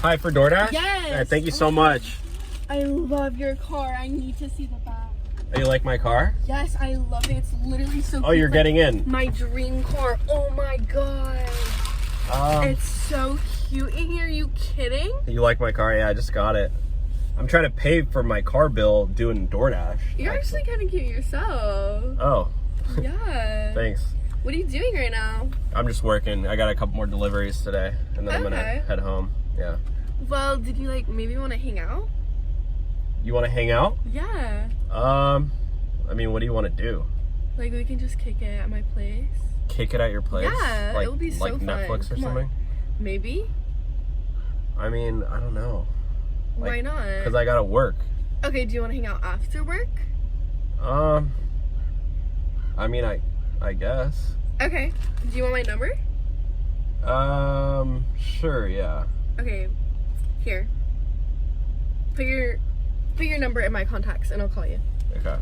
Hi, for DoorDash? Yes. Yeah, thank you so much. I love your car. I need to see the back. Oh, you like my car? Yes, I love it. It's literally so cute. Oh, you're getting in. My dream car. Oh my god. It's so cute in here. Are you kidding? You like my car? Yeah, I just got it. I'm trying to pay for my car bill doing DoorDash. You're actually kind of cute yourself. Oh. Yeah. Thanks. What are you doing right now? I'm just working. I got a couple more deliveries today, and then I'm gonna head home. Yeah. Well, did you maybe want to hang out? You want to hang out? Yeah. I mean, what do you want to do? Like, we can just kick it at my place. Kick it at your place? Yeah, like, it would be so fun. Like Netflix or something? Maybe? I mean, I don't know. Why not? Because I gotta work. Okay, do you want to hang out after work? I mean, I guess. Okay. Do you want my number? Sure, yeah. Okay. Here. Put your number in my contacts and I'll call you. Okay.